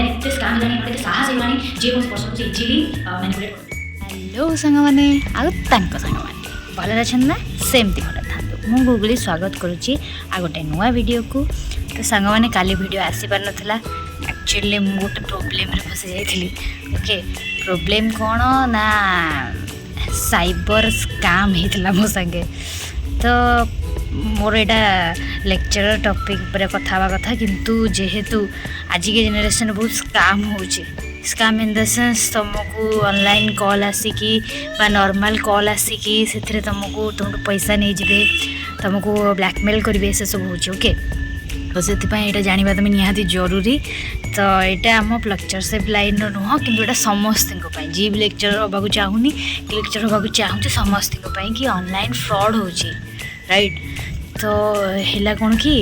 Online इतने scam हेलानी एते साहस हेलानी जे कोन पर्सन को इजीली मैनिपुलेट कर। हेलो सांग मैंने सांग मैंने भल अच्छे ना सेमती भल था मुझे गुगली स्वागत करुच्ची आ गोटे नुआ वीडियो को। तो सांग मैंने काली वीडियो आसी पार नाला एक्चुअली मुझे गोटे प्रोब्लेम फसी जाइली। ओके प्रोब्लेम कौन ना साइबर स्कैम होता मो संगे। तो मोर यहाँ लेक्चर टॉपिक पर कथा कथा किंतु जेहेतु आज के जेनेरेशन बहुत स्कैम होची। स्कैम इन द सेंस तुमको ऑनलाइन कॉल आसिकी बा नॉर्मल कॉल आसिकी से तुमको पैसा नहीं जाए तुमको ब्लैकमेल करेंगे से सब हो। ओके तो से यहाँ जानवा तुम निहाती जरूरी। तो यहाँ आम लेक्चर सेफ लाइन नुह कि समस्त जी भी लेक्चर हाँ चाहूनी कि लेक्चर हाँ चाहूँ समस्त कि ऑनलाइन फ्रॉड हो राइट। तो है कौन कि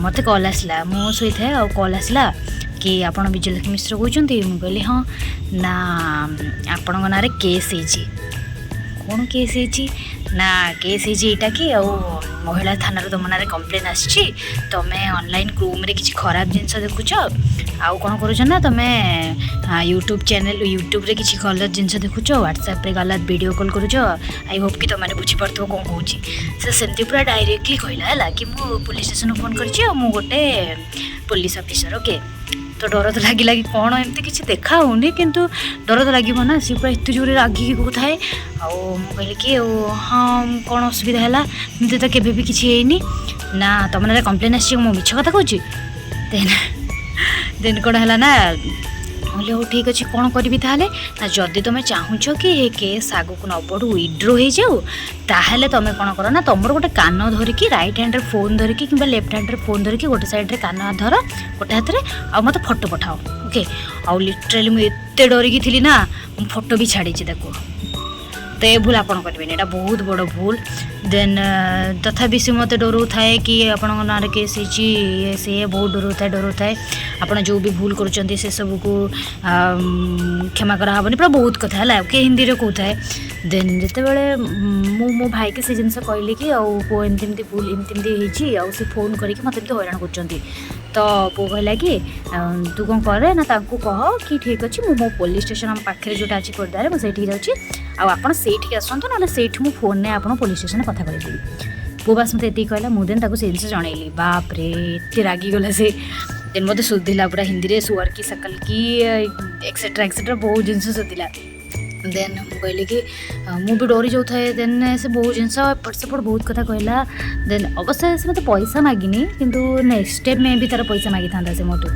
मत कॉल आसला मु शोई थाए आ कॉल आसला कि आपण विजयलक्ष्मी मिश्र कहते मुझे कहली हाँ ना आपण ना केस होती कौन केस होती ना केस होता कि महिला थाना तुम ना कंप्लेन आसी तुम्हें ऑनलाइन क्रोम रे किसी खराब जिनस देखुच आउ कौन करुच ना तुम्हें यूट्यूब चैनल यूट्यूब रे किसी गलत जिनस देखुच व्हाट्सएप रे गलत वीडियो कॉल करुच। आई होप कि तुमने बुझीपार कौन कौन से सेमती पूरा डायरेक्टली कहला है कि मु पुलिस स्टेशन फोन कर गोटे पुलिस ऑफिसर। ओके तो डर तो लगे कि कौन एमती किसी देखा होनी किंतु डर तो लगे ना सी पूरा एत जोर रागिकी कहुए कहली कि हाँ कौन असुविधा है एमती तो केवे भी किसी ना तुम ना कंप्लेन आस मिछ कथा कहूँ देन कौन है ना बोले हो ठीक अच्छे कौन करी ताहले ना जदि तुम चाहूच कि ये केस आगक न बढ़ू विड्रो हो जाऊ ताहले तुम कौन कर ना तुम गोटे कान धरिकी रईट हैंड फोन धरिकी कि लेफ्ट हैंड फोन धरिकी गोटे साइड कान धर गोटे हाथ में मत फोटो पठाओ। ओके आउ लिटराली मुझे डरिकी थी ना फोटो भी छाड़ी तो ये भूल आपड़ करेंगे यहाँ बहुत बड़ भूल। देन तथापि सी मत डर थाए कि आपण ना केस ये सी बहुत डर थाए आपड़ जो भी भूल कर सब को क्षमा कराहबनी पूरा बहुत कथा है कि हिंदी में कहता है। देन जिते बड़े मो भाई के से जिनस कहली कि पु एमती भूल एमती हो फोन करके मत हैरान कर। तो पु कहला कि तू कौन करे ना कह कि ठीक अच्छे मो पुलिस स्टेशन आम पाखे जोटा अच्छी खोर्धार मुझे जाऊँगी आपड़ से आसतु ना से फोन में आप पुलिस स्टेशन कथा करेदेवी। पु बास मत ये कहला मुझे से जिन जनइली बाप रे एत रागिगला से। देन मत शोधिला पूरा हिंदी में सुअर की सकल की एक्सेट्रा बहुत जिनस शोधिला। देन कहली कि मुझे डरी जाऊे देन से बहुत जिनस एपट सेपट बहुत कथा कहला। देन अवश्य से मत पैसा मागिनी किंतु नेक्स्ट स्टेप में भी तार पैसा मागी था से मोटू।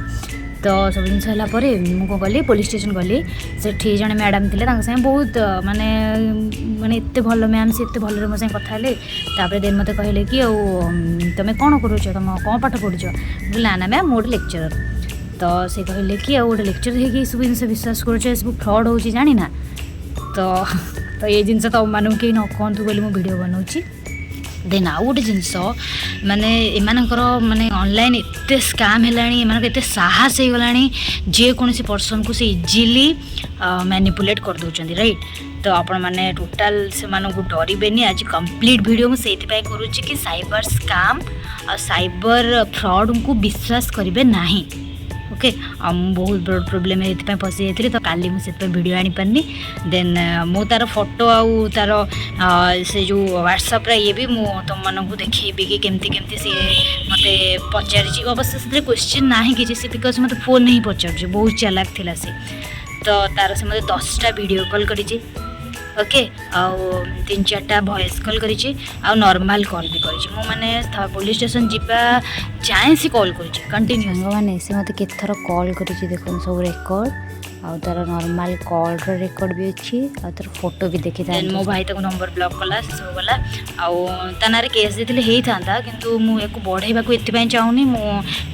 तो सब जिन मुझे कौन कली पुलिस स्टेशन गली से जड़े मैडम थे साथ बहुत माने माने एत भल मैम से एत भल मो साथ कथा देन मत कहले कि तुम कौन करुच तुम कौन पाठ पढ़ुच ना ना मैम गोटे लेक्चरर। तो से कहले कि गोटे लेक्चर हो सब जिन विश्वास कर सब फ्रॉड हो जानी ना। तो ये जिनस तुम मानू कहीं न कहतु बोली मुझे वीडियो बनाऊँगी। देन आउ गोटे जिनस माने एमानकर माने ऑनलाइन एत स्कैम है एत साहस हो गला जेकोसी पर्सन को से इजिली मैनिपुलेट कर दौरान राइट। तो आपण मैंने टोटाल से डरबे आज कंप्लीट वीडियो मुझे करुच्ची कि साइबर स्कैम और साइबर फ्रॉड को विश्वास करेंगे ना। ओके बहुत बड़ प्रोब्लेम ये फसी जाती। तो काली मुझे वीडियो आनी पारनी। देन मो तार फोटो आउ तार से जो व्हाट्सएप ये भी मु तुम मानू देखी कि केमती केमती सी मत पचारि अवश्य से क्वेश्चन ना कि बिकज मत फोन नहीं पचार बहुत चालाक थिला से। तो तार से मत 10टा वीडियो कॉल करी ओके आउ 3-4टा वॉइस कॉल करी नॉर्मल कॉल भी करी मैंने पुलिस स्टेशन जीवा जाए सी कॉल करी कंटिन्यू मैंने से मत केथर कॉल करी देख सब रेकर्ड आउ तार नॉर्मल कॉल रेकर्ड भी अच्छी आ तार फोटो भी देखी था। मो भाई तक नंबर ब्लॉक कला से सब गला आउ ताना रे केस देथिले हेई थांता किंतु मु एको बढ़ेबा को एति पय चाहूनी मु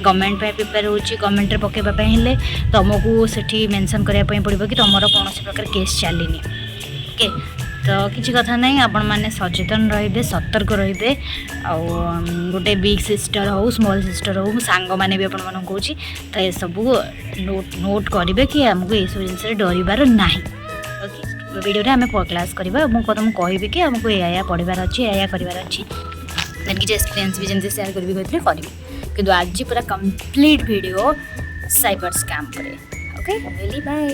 गवर्नमेंट पे प्रिपेयर होची गवर्नमेंट रे पकेबा पय हेले तुमको सेठी मेंशन करिया पय पड़िबो कि तमरो कोनोसी प्रकार केस चलिनी। ओके तो किसी कथा नहीं आपण मैंने सचेतन रे सतर्क रे गोटे बिग सिस्टर हो स्मॉल सिस्टर हो सांग मैंने भी आपण मन कहूँ तो ये सब नोट करेंगे कि आमको ये सब जिन डरबार ना। ओके वीडियो आम क्लास करवा मुझे कहि कि आमको या पढ़ार अच्छी या करार अच्छी देन किसी एक्सपीरियंस भी जमी सेयार करी कहते करी कि आज पूरा कंप्लीट वीडियो ସାଇବର ସ୍କାମ୍ ଉପରେ। ଓକେ, ରହିଲି, ବାଏ।